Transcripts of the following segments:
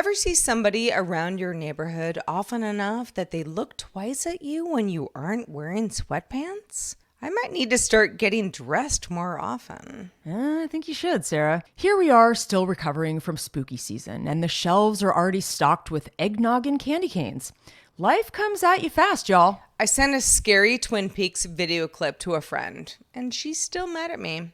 Ever see somebody around your neighborhood often enough that they look twice at you when you aren't wearing sweatpants? I might need to start getting dressed more often. I think you should, Sarah. Here we are, still recovering from spooky season, and the shelves are already stocked with eggnog and candy canes. Life comes at you fast, y'all. I sent a scary Twin Peaks video clip to a friend, and she's still mad at me.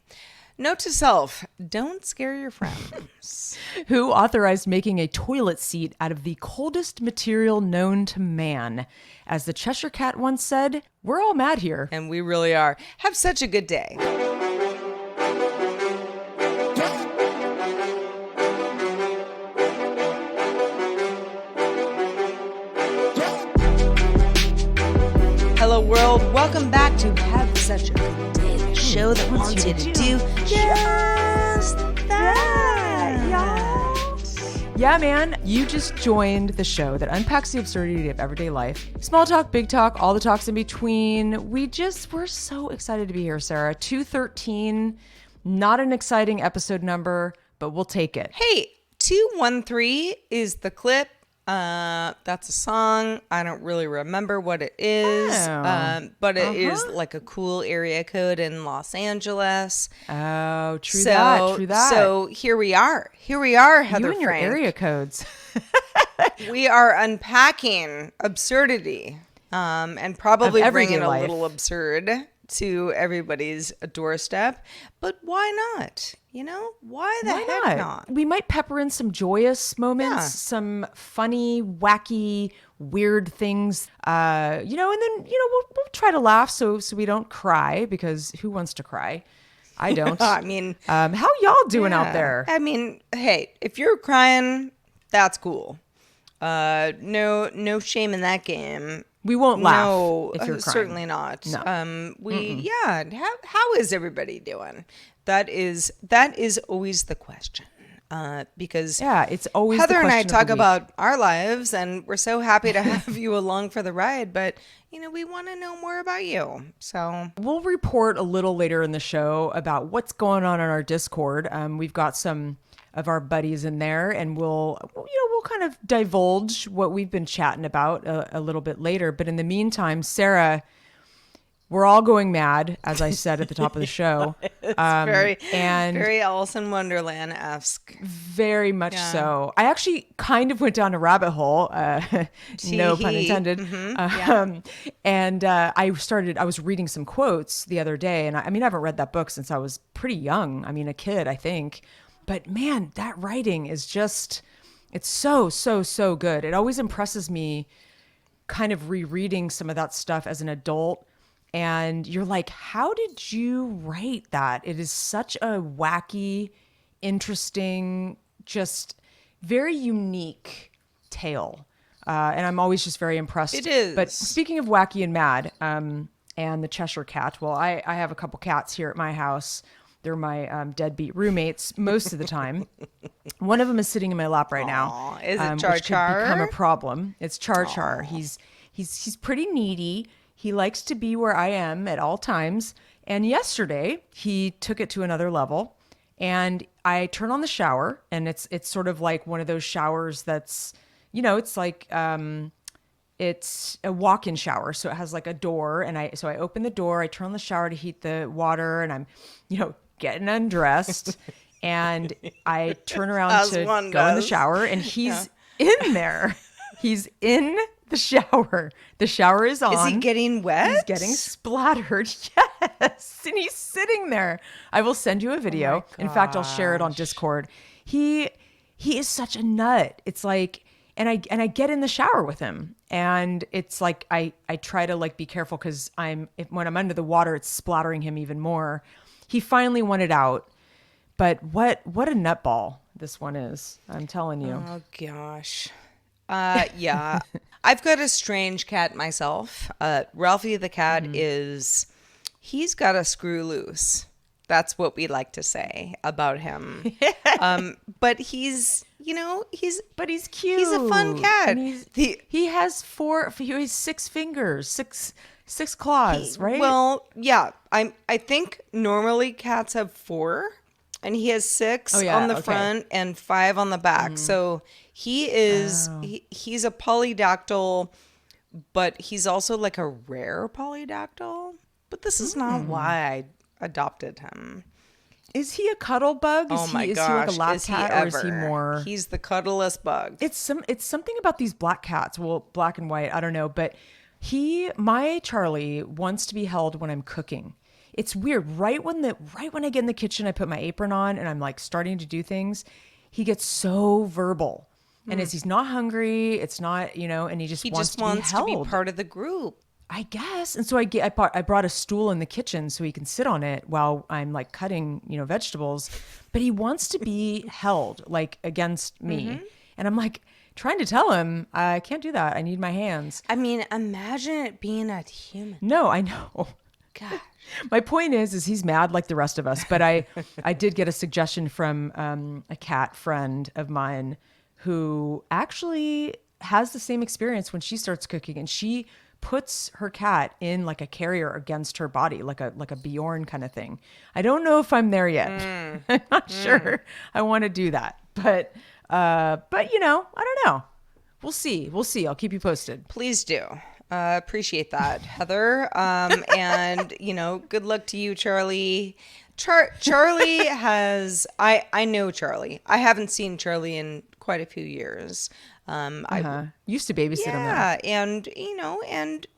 Note to self, don't scare your friends. Who authorized making a toilet seat out of the coldest material known to man? As the Cheshire Cat once said, we're all mad here. And we really are. Have such a good day. Hello, world. Welcome back to Have Such a Good Day, the show that wants you to do just that, y'all. Yeah, man, you just joined the show that unpacks the absurdity of everyday life. Small talk, big talk, all the talks in between. We're so excited to be here, Sarah. 213, not an exciting episode number, but we'll take it. Hey, 213 is the clip. That's a song. I don't really remember what it is, but it is like a cool area code in Los Angeles. Oh, true that. So here we are, Heather You and your Frank. area codes. We are unpacking absurdity, and probably Of everyday bringing a life. little absurd to everybody's doorstep. But why not? You know, why the heck not? We might pepper in some joyous moments, some funny, wacky, weird things, and then, we'll try to laugh so we don't cry, because who wants to cry? I don't. I mean, how y'all doing out there? I mean, hey, if you're crying, that's cool. No shame in that game. We won't laugh if you're crying. Certainly not. No. How is everybody doing? That is always the question. Because it's always Heather the and I question of talk the week. about our lives, and we're so happy to have you along for the ride. But we want to know more about you. So We'll report a little later in the show about what's going on our Discord. We've got some of our buddies in there, and we'll kind of divulge what we've been chatting about a little bit later. But in the meantime, Sarah, we're all going mad, as I said at the top of the show. it's very Alice in Wonderland-esque. Very much so. I actually kind of went down a rabbit hole, no pun intended. And I was reading some quotes the other day, and I haven't read that book since I was pretty young. A kid, I think. But man, that writing is just, it's so, so, so good. It always impresses me kind of rereading some of that stuff as an adult. And you're like, how did you write that? It is such a wacky, interesting, just very unique tale. And I'm always just very impressed. It is. But speaking of wacky and mad, and the Cheshire Cat, well, I have a couple cats here at my house. They're my deadbeat roommates most of the time. One of them is sitting in my lap right now. Is it Char which could Char? become a problem. It's Char Char. He's pretty needy. He likes to be where I am at all times. And yesterday he took it to another level. And I turn on the shower, and it's sort of like one of those showers that's, it's like it's a walk-in shower. So it has like a door, and I open the door, I turn on the shower to heat the water, and I'm, getting undressed, and I turn around to go in the shower, and he's in there. He's in the shower. The shower is on. Is he getting wet? He's getting splattered. Yes. And he's sitting there. I will send you a video. In fact, I'll share it on Discord. He is such a nut. It's like, and I get in the shower with him, and it's like I try to like be careful, because when I'm under the water, it's splattering him even more. He finally won it out, but what a nutball this one is. I'm telling you. Oh gosh. Yeah. I've got a strange cat myself. Ralphie the cat he's got a screw loose. That's what we like to say about him. But he's cute. He's a fun cat. He has six fingers, six claws, right? Well, yeah. I think normally cats have 4. and he has 6 Oh, yeah, on the okay. front and 5 on the back. So he's a polydactyl, but he's also like a rare polydactyl. But this is not why I adopted him. Is he a cuddle bug? Oh my Is he like a gosh, lap is he cat, or is he ever? more? He's the cuddlest bug. It's something about these black cats. Well, black and white, I don't know, but my Charlie wants to be held when I'm cooking. It's weird. Right when I get in the kitchen, I put my apron on and I'm like starting to do things, he gets so verbal. And he's not hungry, it's not, and he just He wants just to be wants to be held. part of the group. I guess. And so I brought a stool in the kitchen so he can sit on it while I'm like cutting, vegetables. But he wants to be held like against me. And I'm like trying to tell him, I can't do that. I need my hands. I mean, imagine it being a human. No, I know. God. My point is he's mad like the rest of us. But I did get a suggestion from a cat friend of mine who actually has the same experience when she starts cooking, and she puts her cat in like a carrier against her body, like a Bjorn kind of thing. I don't know if I'm there yet. I'm not sure I want to do that, but I don't know. We'll see. I'll keep you posted. Please do. Appreciate that, Heather. And good luck to you, Charlie. Charlie has, I know Charlie. I haven't seen Charlie in quite a few years. I used to babysit him. Yeah, and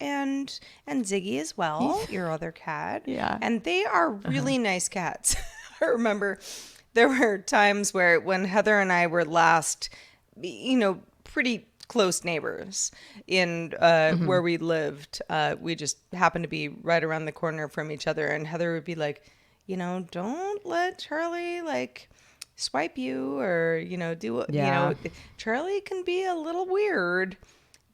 and Ziggy as well, your other cat. Yeah. And they are really nice cats. I remember there were times when Heather and I were last, pretty close neighbors in where we lived. We just happened to be right around the corner from each other, and Heather would be like, don't let Charlie like swipe you or Charlie can be a little weird.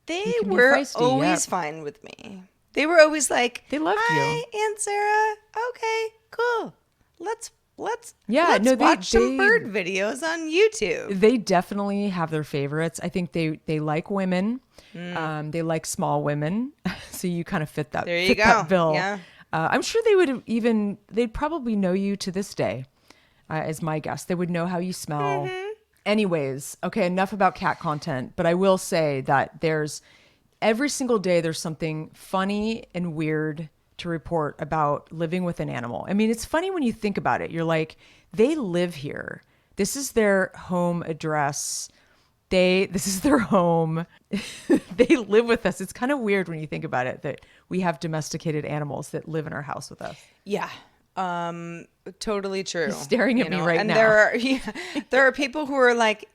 They were feisty, always fine with me. They were always like, they loved "Hi, you, Aunt Sarah. Okay, cool. Let's they watch some bird videos on YouTube." They definitely have their favorites. I think they like women. They like small women, so you kind of fit that. There you fit go. That bill. Yeah. I'm sure they'd probably know you to this day. As my guess, they would know how you smell. Anyways, okay, enough about cat content, but I will say that every single day there's something funny and weird to report about living with an animal. I mean, it's funny when you think about it. You're like, they live here. This is their home address. This is their home. They live with us. It's kind of weird when you think about it that we have domesticated animals that live in our house with us. Yeah. Totally true. He's staring at me right and now. There are people who are like,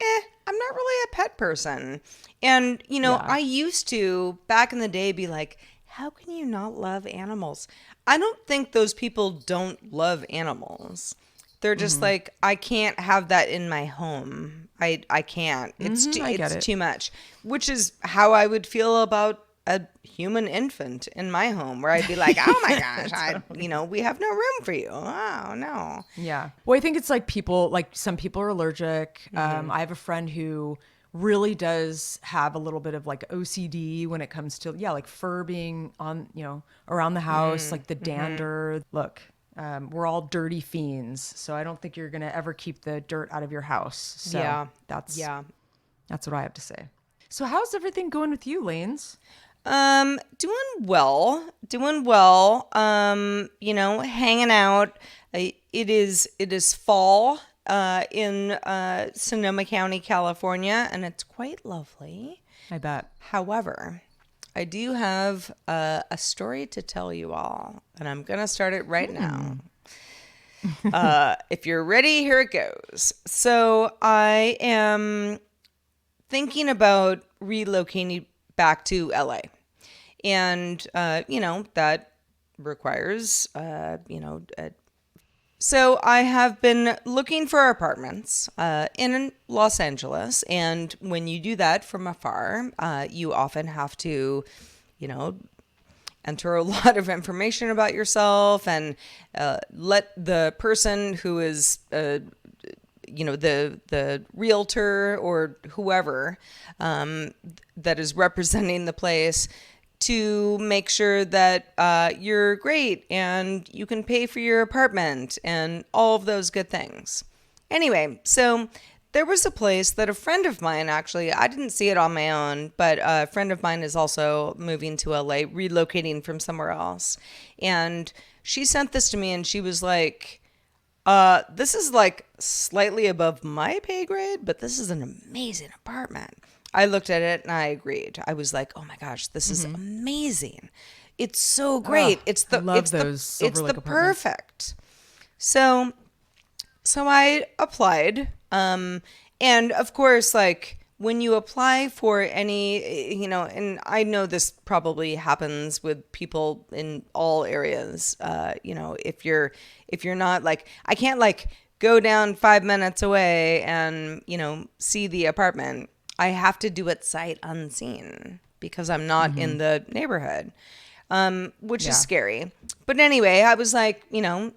I'm not really a pet person. And, I used to back in the day be like, how can you not love animals? I don't think those people don't love animals. They're just like, I can't have that in my home. I can't. It's too much, which is how I would feel about a human infant in my home, where I'd be like, oh my gosh, we have no room for you. Oh no. Yeah. Well, I think it's like some people are allergic. I have a friend who really does have a little bit of like OCD when it comes to, like fur being on, around the house, like the dander. Look, we're all dirty fiends. So I don't think you're going to ever keep the dirt out of your house. So that's what I have to say. So how's everything going with you, Lanes? Doing well. Hanging out. It is fall in Sonoma County, California, and it's quite lovely. I bet. However, I do have a story to tell you all, and I'm gonna start it right now. If you're ready, here it goes. So I am thinking about relocating back to LA. And, that requires, so I have been looking for apartments in Los Angeles. And when you do that from afar, you often have to, enter a lot of information about yourself and let the person who is the realtor or whoever that is representing the place to make sure that you're great and you can pay for your apartment and all of those good things. Anyway, so there was a place that a friend of mine, actually, I didn't see it on my own, but a friend of mine is also moving to LA, relocating from somewhere else. And she sent this to me and she was like, this is like slightly above my pay grade, but this is an amazing apartment. I looked at it and I agreed. I was like, oh my gosh, this is amazing. It's so great. I love those Silver Lake apartments. Perfect. So I applied. And of course, like when you apply for any, and I know this probably happens with people in all areas. If you're not like, I can't like go down 5 minutes away and, see the apartment. I have to do it sight unseen because I'm not in the neighborhood. Which is scary. But anyway, I was like,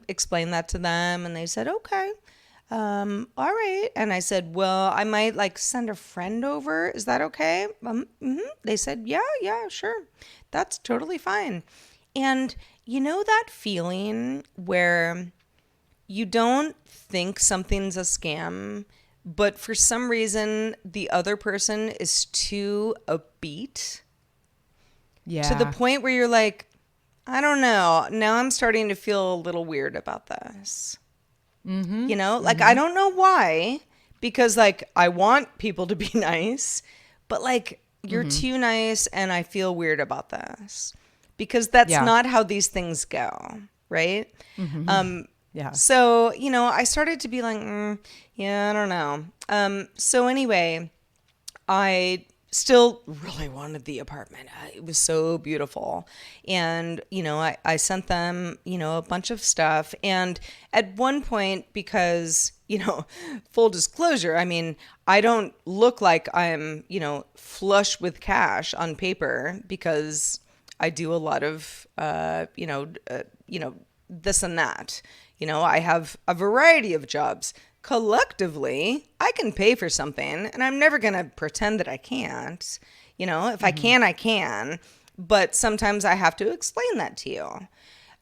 explain that to them and they said, okay. All right. And I said, well, I might like send a friend over. Is that okay? They said, yeah, sure. That's totally fine. And that feeling where you don't think something's a scam, but for some reason the other person is too upbeat. Yeah. To the point where you're like, I don't know. Now I'm starting to feel a little weird about this. I don't know why, because like I want people to be nice, but like you're too nice and I feel weird about this because that's not how these things go. Right. Yeah. So, I started to be like, I don't know. So anyway, I still really wanted the apartment. It was so beautiful. And, I sent them, a bunch of stuff. And at one point, because, full disclosure, I mean, I don't look like I'm, flush with cash on paper because I do a lot of, this and that. I have a variety of jobs. Collectively, I can pay for something and I'm never going to pretend that I can't. If I can, I can. But sometimes I have to explain that to you.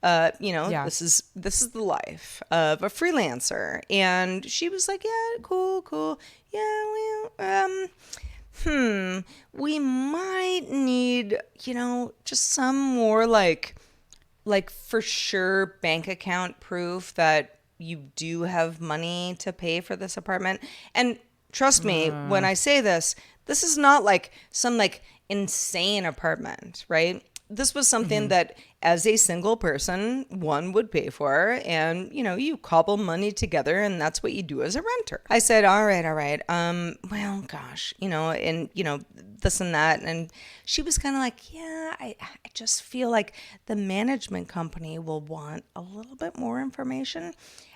This is the life of a freelancer. And she was like, yeah, cool. Yeah, well, we might need, just some more like for sure bank account proof that you do have money to pay for this apartment. And trust me, when I say this is not like some like insane apartment, right? This was something that as a single person, one would pay for, and you cobble money together and that's what you do as a renter. I said, all right. Well, gosh, and this and that. And she was kind of like, yeah, I just feel like the management company will want a little bit more information.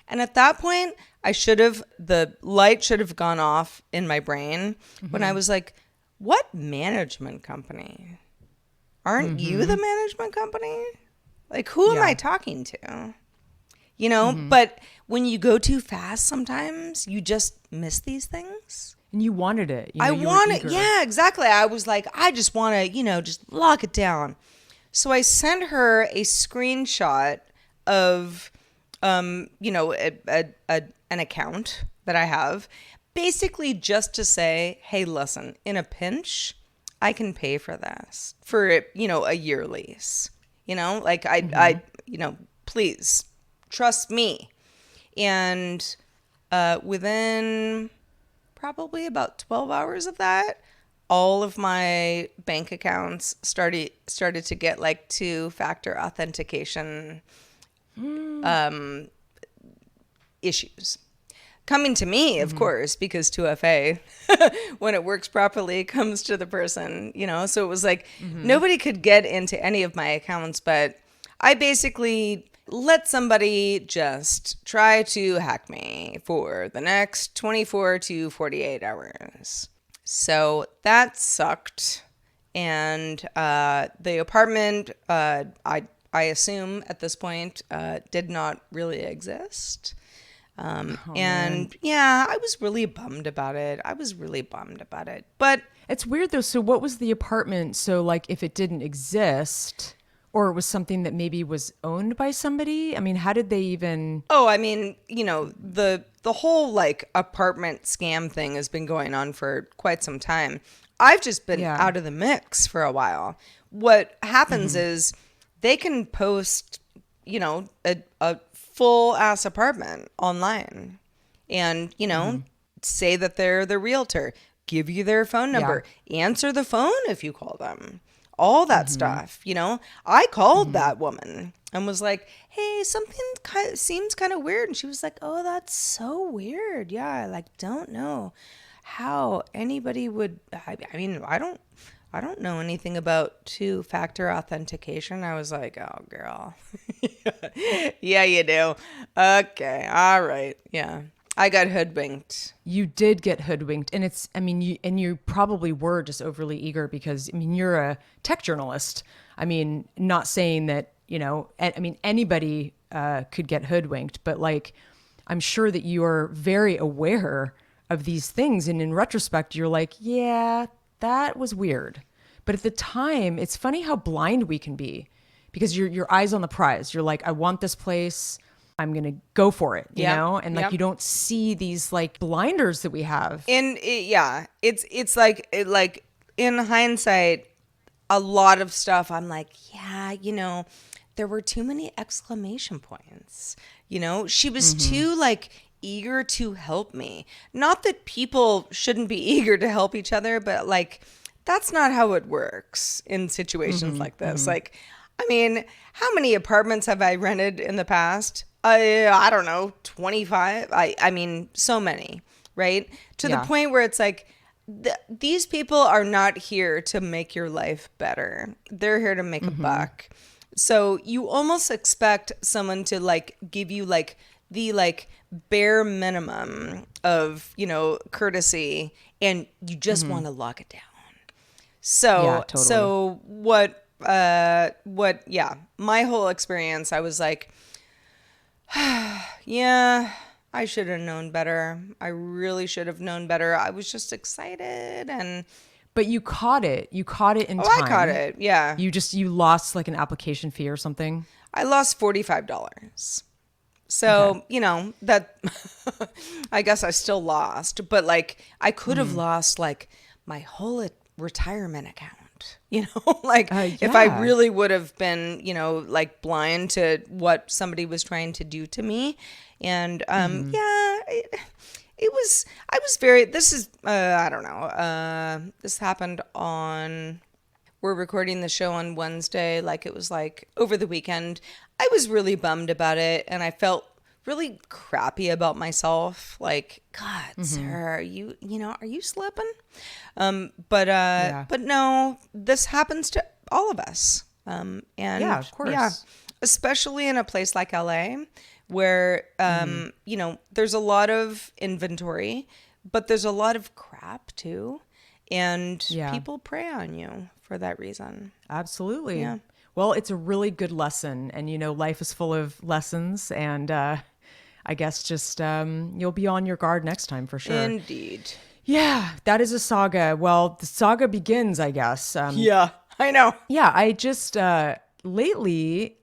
And at that point, the light should have gone off in my brain when I was like, what management company? Aren't you the management company? Like, who am I talking to? But when you go too fast, sometimes you just miss these things. And you wanted it. I want it. Yeah, exactly. I was like, I just want to, just lock it down. So I sent her a screenshot of, an account that I have, basically just to say, hey, listen, in a pinch, I can pay for this for, a year lease. I please trust me. And within probably about 12 hours of that, all of my bank accounts started to get like 2-factor authentication issues. Coming to me, of course, because 2FA, when it works properly, comes to the person, So it was like nobody could get into any of my accounts, but I basically let somebody just try to hack me for the next 24 to 48 hours. So that sucked. And the apartment, I assume at this point, did not really exist. And yeah, I was really bummed about it. But It's weird though. So what was the apartment? So like if it didn't exist or it was something that maybe was owned by somebody? I mean, how did they even? Oh, I mean, the whole like apartment scam thing has been going on for quite some time. I've just been Yeah. out of the mix for a while. What happens is they can post, a full ass apartment online and, say that they're the realtor, give you their phone Yeah. number, answer the phone if you call them, all that stuff. I called that woman and was like, hey, something seems kind of weird. And she was like, oh, that's so weird. Yeah, I like don't know how anybody would. I mean, I don't know anything about two-factor authentication. I was like, oh, girl. Yeah, you do. Okay. All right. Yeah. I got hoodwinked. You did get hoodwinked, and you probably were just overly eager because I mean you're a tech journalist. I mean, not saying that anybody could get hoodwinked, but like I'm sure that you are very aware of these things, and in retrospect, you're like, yeah, that was weird. But at the time, it's funny how blind we can be because your eyes on the prize. You're like, I want this place. I'm going to go for it, Yep, And like, yep. you don't see these like blinders that we have. And yeah, it's like in hindsight, a lot of stuff I'm like, yeah, there were too many exclamation points. She was too like eager to help me. Not that people shouldn't be eager to help each other, but like that's not how it works in situations like this. Like, I mean, how many apartments have I rented in the past? I don't know, 25. I mean, so many, right? To the Yeah. point where it's like, these people are not here to make your life better. They're here to make a buck. So you almost expect someone to like give you like the like bare minimum of, courtesy, and you just want to lock it down. So, Yeah, totally. so yeah, my whole experience, I was like, yeah, I should have known better. I really should have known better. I was just excited and But you caught it. You caught it in oh, time. I caught it. Yeah. You lost like an application fee or something. I lost $45. So, that I guess I still lost, but like I could have lost like my whole retirement account. Like if I Yeah. really would have been, like blind to what somebody was trying to do to me. And yeah, I was very, this is, I don't know, this happened we're recording the show on Wednesday. Like it was like over the weekend. I was really bummed about it and I felt really crappy about myself. Like, God, sir, are you slipping? But no, this happens to all of us. And Yeah, of course. yeah, especially in a place like LA where, there's a lot of inventory, but there's a lot of crap too. And Yeah. people prey on you for that reason. Absolutely. Yeah. Well, it's a really good lesson. And, life is full of lessons. And I guess just you'll be on your guard next time for sure. Indeed. Yeah, that is a saga. Well, the saga begins, I guess. Yeah, I know. Yeah, I just lately,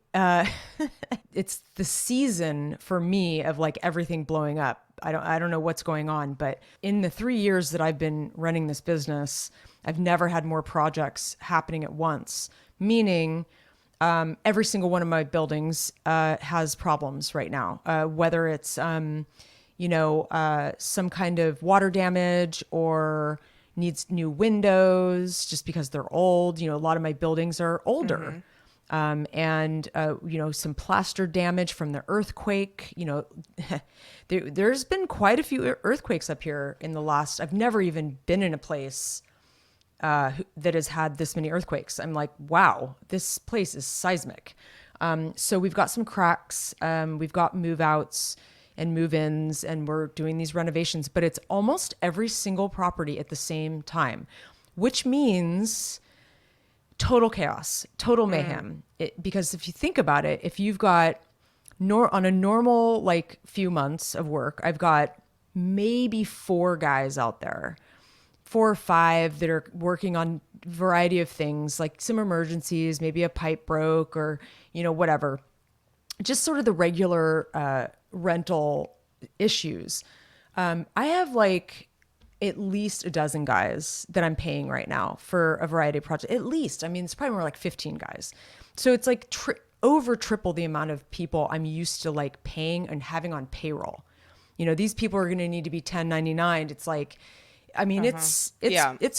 it's the season for me of like everything blowing up. I don't know what's going on, but in the 3 years that I've been running this business, I've never had more projects happening at once. Meaning, every single one of my buildings has problems right now. Whether it's some kind of water damage or needs new windows just because they're old. A lot of my buildings are older. And some plaster damage from the earthquake. There's been quite a few earthquakes up here in the last. I've never even been in a place that has had this many earthquakes. I'm like, wow, this place is seismic. So we've got some cracks. We've got move outs and move ins, and we're doing these renovations. But it's almost every single property at the same time, which means total chaos, total mayhem. Because if you think about it, if you've got on a normal few months of work, I've got maybe 4 guys out there 4 or 5 that are working on a variety of things, like some emergencies, maybe a pipe broke or, whatever. Just sort of the regular rental issues. I have like at least a dozen guys that I'm paying right now for a variety of projects. At least, I mean, it's probably more like 15 guys. So it's like over triple the amount of people I'm used to like paying and having on payroll. These people are going to need to be 1099. It's like, I mean, it's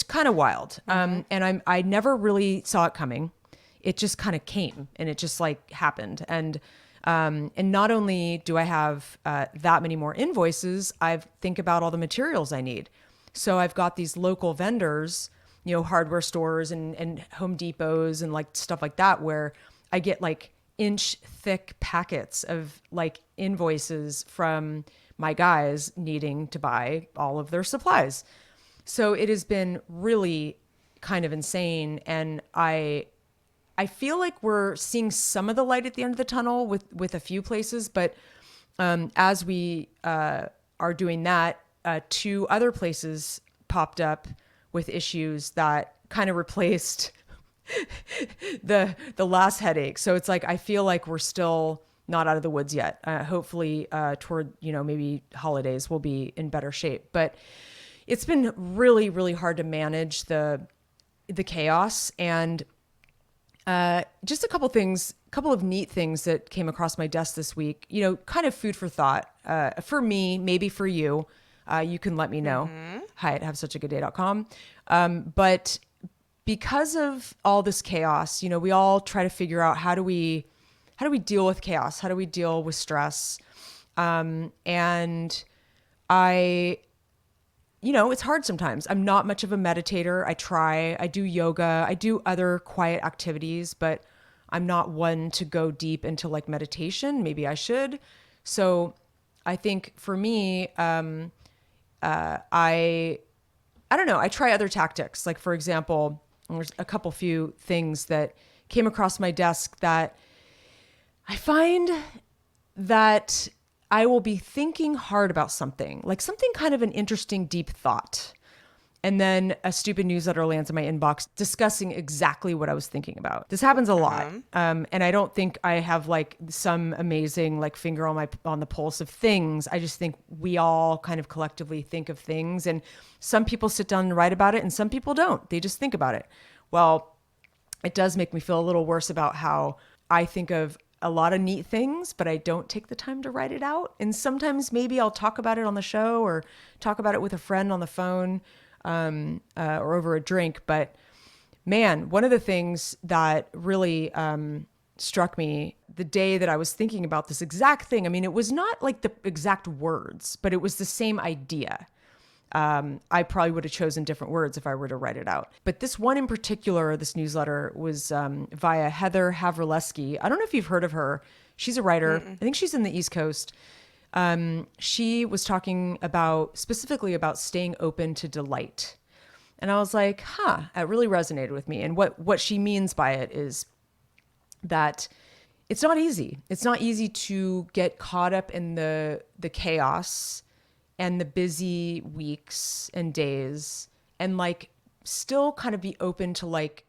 kind of wild. And I never really saw it coming. It just kind of came and it just like happened. And not only do I have that many more invoices, I think about all the materials I need. So I've got these local vendors, hardware stores and Home Depots and like stuff like that, where I get like inch thick packets of like invoices from my guys needing to buy all of their supplies. So it has been really kind of insane. And I feel like we're seeing some of the light at the end of the tunnel with a few places, but as we are doing that, 2 other places popped up with issues that kind of replaced the last headache. So it's like I feel like we're still not out of the woods yet. Hopefully, toward maybe holidays, we'll be in better shape. But it's been really, really hard to manage the chaos. And just a couple of neat things that came across my desk this week, kind of food for thought, for me, maybe for you. You can let me know. Hi at havesuchagoodday.com. But because of all this chaos, we all try to figure out how do we deal with chaos? How do we deal with stress? And it's hard sometimes. I'm not much of a meditator. I do yoga. I do other quiet activities, but I'm not one to go deep into like meditation. Maybe I should. So I think for me, I don't know. I try other tactics. Like, for example, there's a few things that came across my desk that I find that I will be thinking hard about something, like something kind of an interesting, deep thought. And then a stupid newsletter lands in my inbox discussing exactly what I was thinking about. This happens a lot. And I don't think I have like some amazing like finger on the pulse of things. I just think we all kind of collectively think of things, and some people sit down and write about it and some people don't. They just think about it. Well, it does make me feel a little worse about how I think of a lot of neat things, but I don't take the time to write it out. And sometimes maybe I'll talk about it on the show or talk about it with a friend on the phone, or over a drink. But man, one of the things that really struck me the day that I was thinking about this exact thing, I mean, it was not like the exact words, but it was the same idea. I probably would have chosen different words if I were to write it out. But this one in particular, this newsletter was via Heather Havrilesky. I don't know if you've heard of her. She's a writer. I think she's in the East Coast. She was talking specifically about staying open to delight. And I was like, it really resonated with me. And what she means by it is that it's not easy. It's not easy to get caught up in the chaos and the busy weeks and days and like still kind of be open to like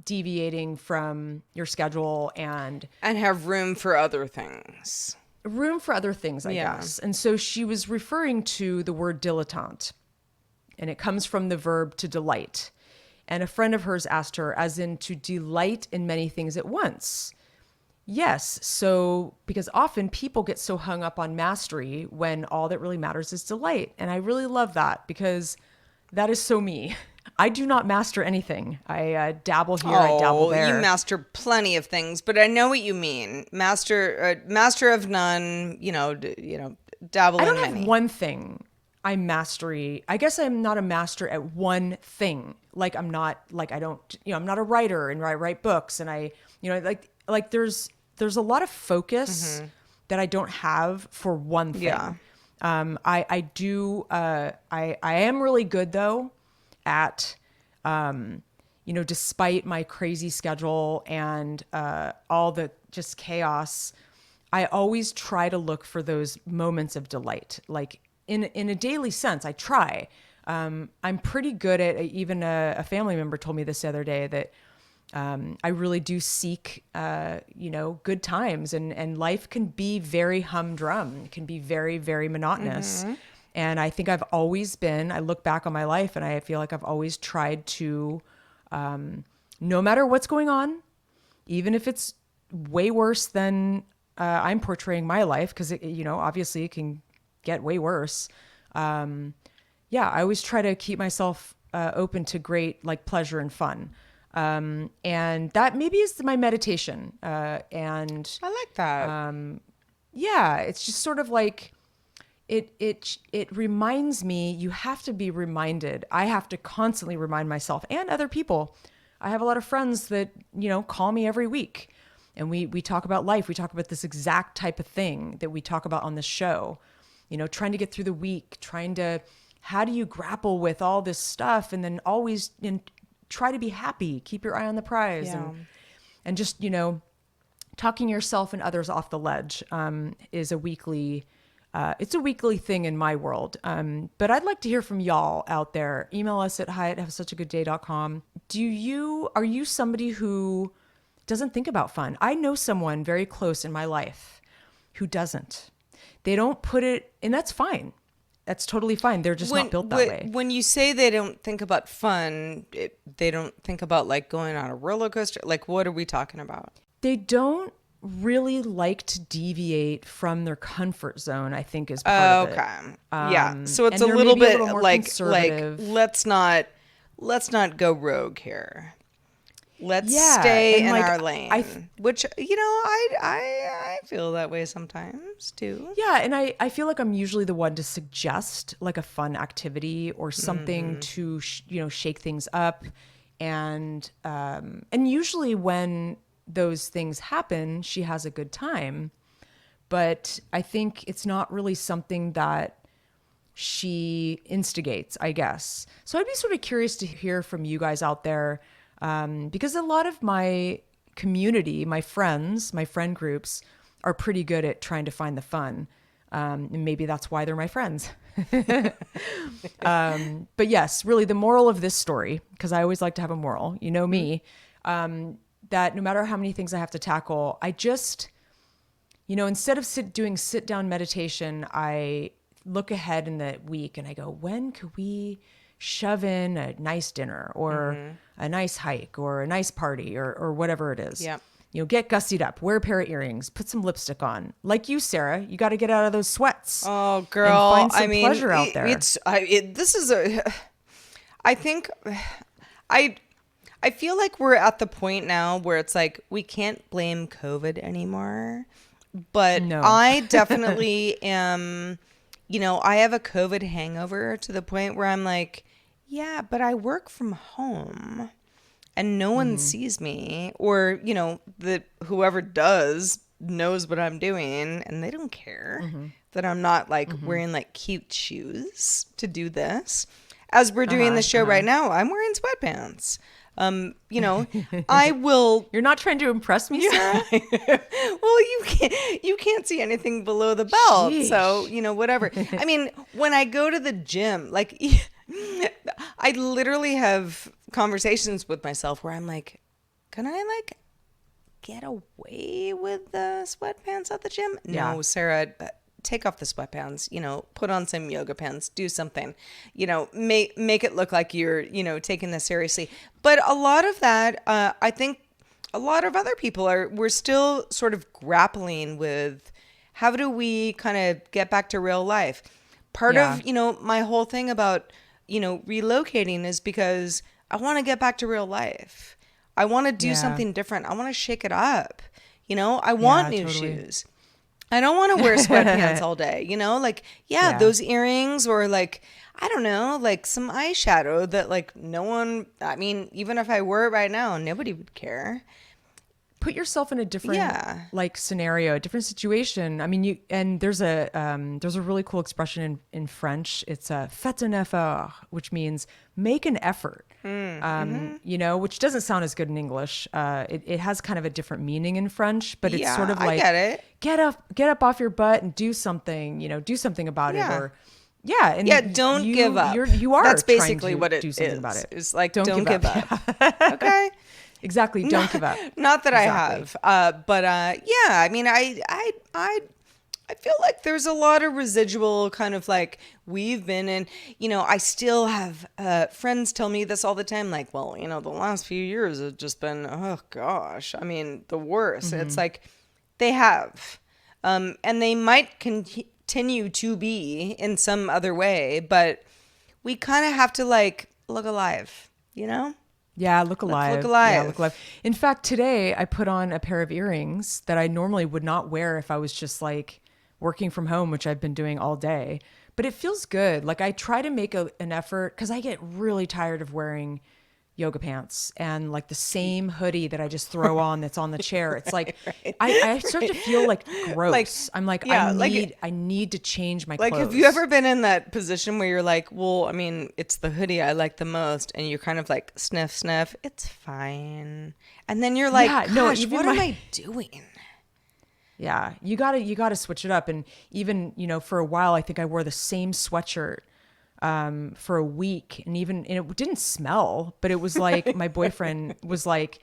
deviating from your schedule and have room for other things. I guess. And so she was referring to the word dilettante, and it comes from the verb to delight. And a friend of hers asked her, as in to delight in many things at once. Yes. So, because often people get so hung up on mastery when all that really matters is delight. And I really love that because that is so me. I do not master anything. I dabble here, I dabble there. You master plenty of things, but I know what you mean. Master of none, dabble in many. I don't have one thing I'm mastery. I guess I'm not a master at one thing. Like I'm not a writer and I write books and I, there's a lot of focus that I don't have for one thing. Yeah. I am really good though at, despite my crazy schedule and all the just chaos, I always try to look for those moments of delight. Like in a daily sense, I try. I'm pretty good at, even a family member told me this the other day, that I really do seek, good times, and life can be very humdrum. It can be very, very monotonous. And I think I look back on my life and I feel like I've always tried to, no matter what's going on, even if it's way worse than I'm portraying my life, because, obviously it can get way worse. I always try to keep myself open to great, like, pleasure and fun. And that maybe is my meditation. And I like that. it's just sort of like, it reminds me, you have to be reminded. I have to constantly remind myself and other people. I have a lot of friends that, call me every week, and we talk about life. We talk about this exact type of thing that we talk about on this show, trying to get through the week, how do you grapple with all this stuff, and then always try to be happy, keep your eye on the prize, and just, talking yourself and others off the ledge, is a weekly, it's a weekly thing in my world. But I'd like to hear from y'all out there. Email us at hi@havesuchagoodday.com. Are you somebody who doesn't think about fun? I know someone very close in my life who doesn't. They don't put it, and that's fine. That's totally fine. They're just not built that way. When you say they don't think about fun, they don't think about, like, going on a roller coaster. Like, what are we talking about? They don't really like to deviate from their comfort zone, I think, is part of it. Yeah. So it's a little bit like let's not go rogue here. Let's stay in our lane. Which, I feel that way sometimes too. Yeah, and I feel like I'm usually the one to suggest, like, a fun activity or something to shake things up, and usually when those things happen, she has a good time. But I think it's not really something that she instigates, I guess. So I'd be sort of curious to hear from you guys out there, because a lot of my community, my friends, my friend groups are pretty good at trying to find the fun. And maybe that's why they're my friends. But yes, really the moral of this story, because I always like to have a moral, me, that no matter how many things I have to tackle, I just, instead of doing sit down meditation, I look ahead in the week and I go, when could we shove in a nice dinner or a nice hike or a nice party or whatever it is? Yeah. Get gussied up, wear a pair of earrings, put some lipstick on. Like you, Sarah, you got to get out of those sweats. Oh, girl. And find some pleasure out there. I feel like we're at the point now where it's like, we can't blame COVID anymore, but No. I definitely am, I have a COVID hangover to the point where I'm like, yeah, but I work from home and no one sees me, or, that whoever does knows what I'm doing and they don't care that I'm not, like, wearing, like, cute shoes to do this. As we're doing the show right now, I'm wearing sweatpants. I will. You're not trying to impress me, Sarah? Well, you can't see anything below the belt. Sheesh. So, whatever. I mean, when I go to the gym, like, I literally have conversations with myself where I'm like, can I, like, get away with the sweatpants at the gym? Yeah. No, Sarah, take off the sweatpants, put on some yoga pants, do something, make it look like you're, taking this seriously. But a lot of that, I think a lot of other people we're still sort of grappling with, how do we kind of get back to real life? Part of, my whole thing about, relocating is because I want to get back to real life. I want to do something different. I want to shake it up. I want new shoes. I don't want to wear sweatpants all day, those earrings, or, like, I don't know, like some eyeshadow that, like, no one, I mean, even if I wore it right now, nobody would care. Put yourself in a different like scenario, a different situation. I mean, there's a really cool expression in French. It's faites un effort, which means make an effort. Which doesn't sound as good in English. It has kind of a different meaning in French, but it's sort of like, I get it. Get up off your butt and do something, do something about it, or Yeah, and Yeah, don't give up. you are That's trying basically to what it do something about it. It's like, Don't don't give give up. up. Okay? Exactly. Don't give up. Not that I Exactly. have. But yeah, I mean, I feel like there's a lot of residual kind of like we've been in, I still have friends tell me this all the time, like, well, the last few years have just been, oh gosh, I mean, the worst. It's like they have. And they might continue to be in some other way, but we kind of have to like look alive, you know? Yeah, look Let's look alive. Yeah, look alive. alive. In fact, today I put on a pair of earrings that I normally would not wear if I was just like working from home, which I've been doing all day. But it feels good. Like I try to make an effort because I get really tired of wearing yoga pants and like the same hoodie that I just throw on that's on the chair. It's like I start to feel like Like, gross. I'm like, yeah, I need to change my like, clothes. have you ever been in that position where you're like, well, I mean, it's the hoodie I like the most, and you're kind of like, sniff, sniff, it's fine. And then you're like, Yeah, gosh, no, even what am I doing? Yeah, you gotta switch it up. And even, for a while, I think I wore the same sweatshirt for a week, and it didn't smell, but it was like my boyfriend was like,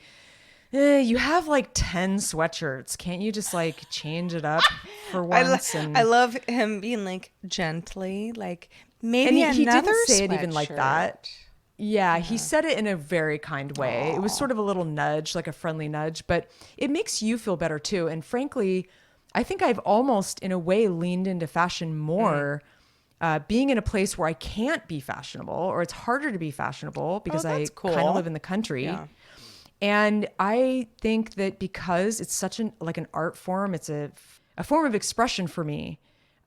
you have like 10 sweatshirts. Can't you just like change it up for once? I love him being like, gently, like, And maybe he another didn't say it even like that. sweatshirt. Yeah, he said it in a very kind way. It was sort of a little nudge, like a friendly nudge, but it makes you feel better too. And frankly, I think I've almost, in a way, leaned into fashion more, being in a place where I can't be fashionable, or it's harder to be fashionable because I that's kind of cool. live in the country. Yeah. And I think that because it's such an art form, it's a form of expression for me.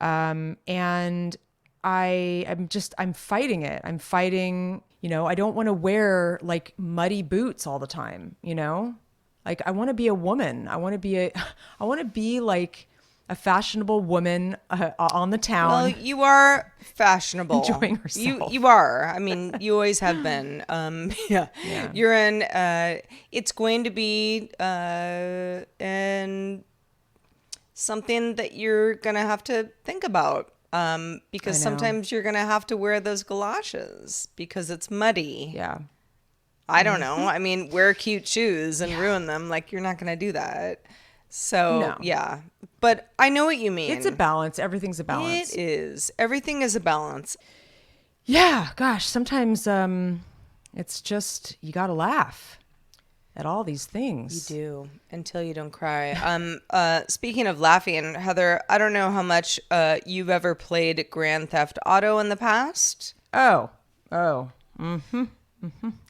And I'm fighting it. I'm fighting, I don't want to wear like muddy boots all the time, Like I want to be a woman. I want to be I want to be like a fashionable woman on the Well, town, you are fashionable. enjoying herself. You are. I mean, you always have been. Yeah. Yeah. You're in. It's going to be and something that you're gonna have to think about. Because I know. sometimes you're gonna have to wear those galoshes because it's muddy. Yeah. I don't know. I mean, wear cute shoes and ruin them. Like you're not gonna do that. So No. yeah, but I know what you mean. It's a balance. Everything's a balance. It is. Everything is a balance. Yeah, gosh, sometimes it's just you got to laugh at all these things. You do until you don't cry. Speaking of laughing, Heather, I don't know how much you've ever played Grand Theft Auto in the past. Oh. A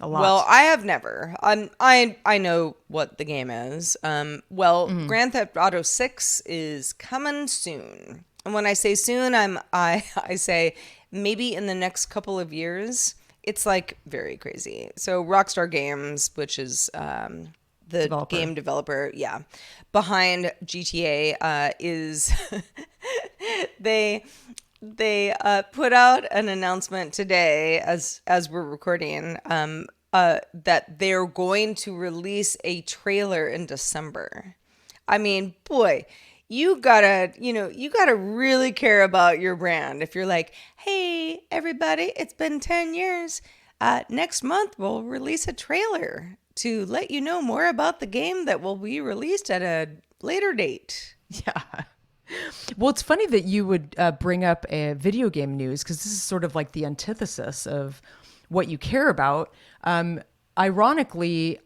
lot. Well, I have never. I know what the game is. Grand Theft Auto 6 is coming soon. And when I say soon, I say maybe in the next couple of years. It's like very crazy. So Rockstar Games, which is the game developer, behind GTA, is they put out an announcement today as we're recording that they're going to release a trailer in December. I mean, boy, you gotta really care about your brand. If you're like, hey, everybody, it's been 10 years. Next month, we'll release a trailer to let you know more about the game that will be released at a later date. Yeah. Well, it's funny that you would bring up a video game news because this is sort of like the antithesis of what you care about. Ironically,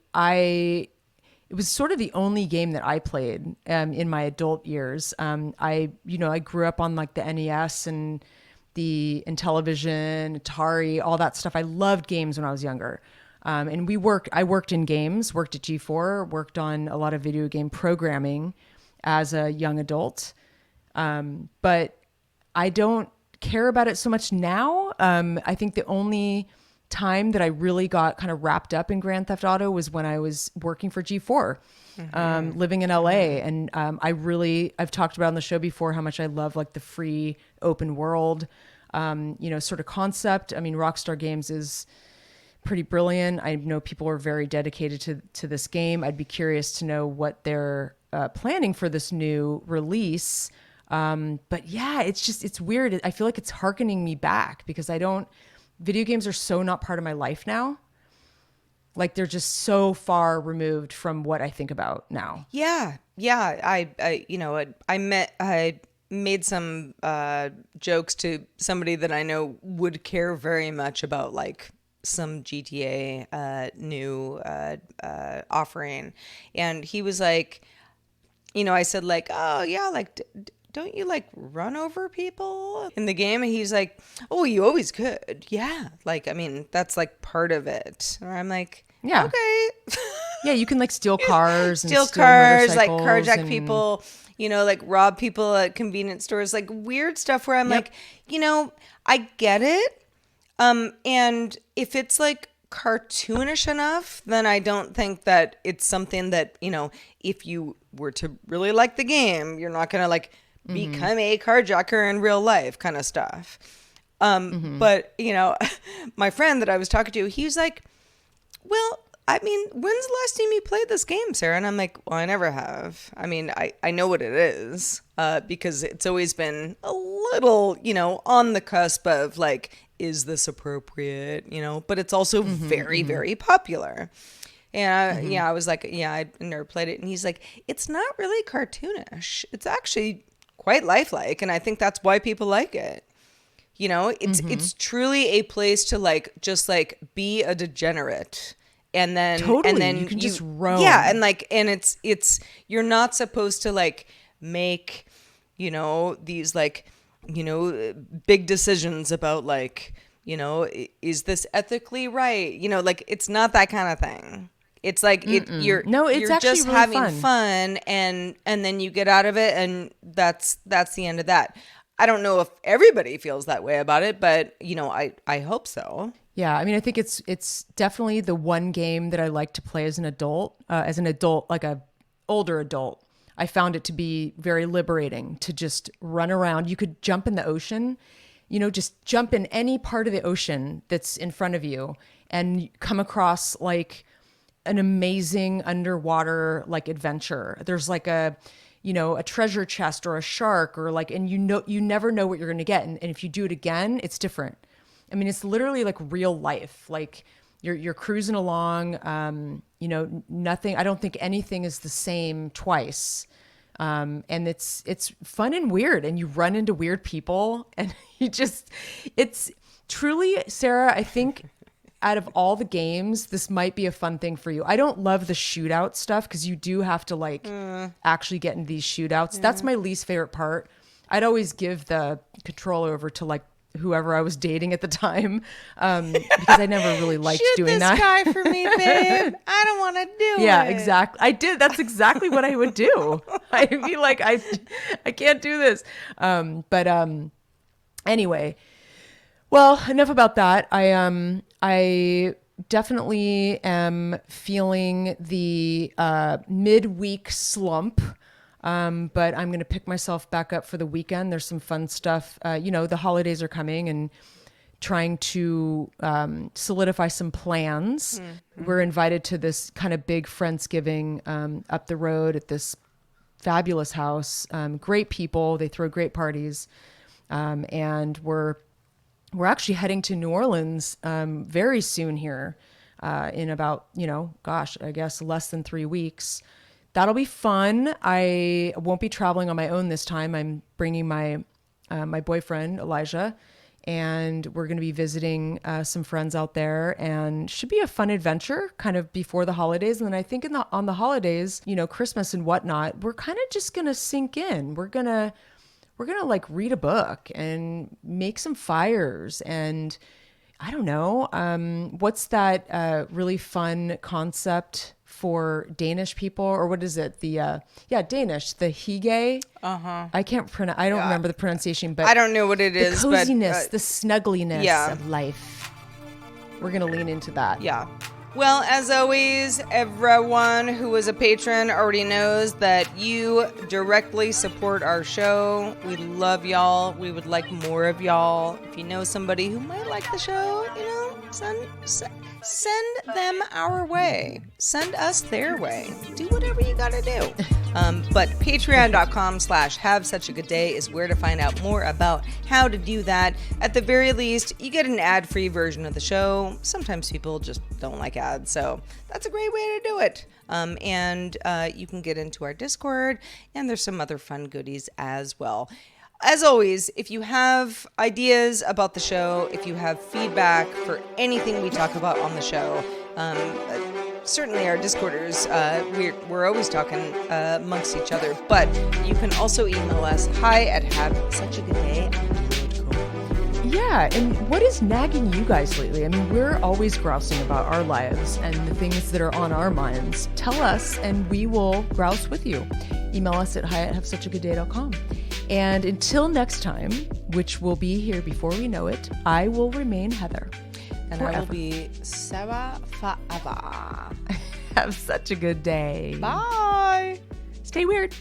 it was sort of the only game that I played in my adult years. I grew up on like the NES and the Intellivision, Atari, all that stuff. I loved games when I was younger. And I worked in games, worked at G4, worked on a lot of video game programming as a young adult. But I don't care about it so much now. I think the only time that I really got kind of wrapped up in Grand Theft Auto was when I was working for G4, living in LA. And I've talked about on the show before how much I love like the free open world, sort of concept. I mean, Rockstar Games is pretty brilliant. I know people are very dedicated to this game. I'd be curious to know what they're planning for this new release. But yeah, it's weird. I feel like it's hearkening me back because video games are so not part of my life now. Like they're just so far removed from what I think about now. Yeah. Yeah. I made some jokes to somebody that I know would care very much about like some GTA new offering. And he was like, I said like, oh yeah, like, don't you like run over people in the game? And he's like, oh, you always could. Yeah. Like, I mean, that's like part of it. Or I'm like, Yeah. okay. Yeah, you can like steal cars and Steal steal cars, like motorcycles carjack and people, like rob people at convenience stores, like weird stuff where I'm Yep. like, I get it. And if it's like cartoonish enough, then I don't think that it's something that, if you were to really like the game, you're not going to like become a carjacker in real life kind of stuff. But, my friend that I was talking to, he was like, well, I mean, when's the last time you played this game, Sarah? And I'm like, well, I never have. I mean, I know what it is because it's always been a little, on the cusp of like, is this appropriate? But it's also very, very popular. And I was like, yeah, I never played it. And he's like, it's not really cartoonish. It's actually quite lifelike. And I think that's why people like it. It's truly a place to like, just like be a degenerate. And then, Totally. and then You can just roam. Yeah. And like, and it's, you're not supposed to like make, these like, big decisions about like, is this ethically right? Like, it's not that kind of thing. It's like you're actually just really having fun and then you get out of it and that's the end of that. I don't know if everybody feels that way about it, but I hope so. Yeah, I mean, I think it's definitely the one game that I like to play as an adult, like a older adult. I found it to be very liberating to just run around. You could jump in the ocean, just jump in any part of the ocean that's in front of you and come across like an amazing underwater like adventure. There's like a treasure chest or a shark or like, and you never know what you're going to get. And if you do it again, it's different. I mean, it's literally like real life. Like you're cruising along, nothing, I don't think anything is the same twice. And it's fun and weird and you run into weird people and it's truly, Sarah, I think out of all the games, this might be a fun thing for you. I don't love the shootout stuff because you do have to like actually get into these shootouts. That's my least favorite part. I'd always give the control over to like whoever I was dating at the time because I never really liked doing that. Shoot this guy for me, babe. I don't want to do it. Yeah, exactly. I did. That's exactly what I would do. I'd be like, I can't do this. Anyway, well, enough about that. I definitely am feeling the midweek slump. But I'm going to pick myself back up for the weekend. There's some fun stuff. The holidays are coming and trying to solidify some plans. Mm-hmm. We're invited to this kind of big Friendsgiving up the road at this fabulous house. Great people. They throw great parties. And we're actually heading to New Orleans very soon here in about, I guess less than 3 weeks. That'll be fun. I won't be traveling on my own this time. I'm bringing my boyfriend, Elijah, and we're going to be visiting some friends out there and should be a fun adventure kind of before the holidays. And then I think on the holidays, Christmas and whatnot, we're kind of just going to sink in. We're going to like read a book and make some fires and I don't know. What's that really fun concept for Danish people, or what is it? Danish, the hygge. I can't pronounce. I don't remember the pronunciation, but I don't know what it is. The coziness, the snuggliness of life. We're gonna lean into that. Yeah. Well, as always, everyone who is a patron already knows that you directly support our show. We love y'all. We would like more of y'all. If you know somebody who might like the show, send them our way. Send us their way. Do whatever whatever you gotta do. But patreon.com/have such a good day is where to find out more about how to do that. At the very least, you get an ad-free version of the show. Sometimes people just don't like ads, so that's a great way to do it. And you can get into our Discord, and there's some other fun goodies as well. As always, if you have ideas about the show, if you have feedback for anything we talk about on the show, certainly our Discorders, we're always talking amongst each other, but you can also email us hi@havesuchagoodday@gmail.com. Yeah, and what is nagging you guys lately? I mean, we're always grousing about our lives and the things that are on our minds. Tell us, and we will grouse with you. Email us at hi@havesuchagoodday.com. And until next time, which will be here before we know it, I will remain Heather. And forever. I will be Sarah forever. Have such a good day. Bye. Stay weird.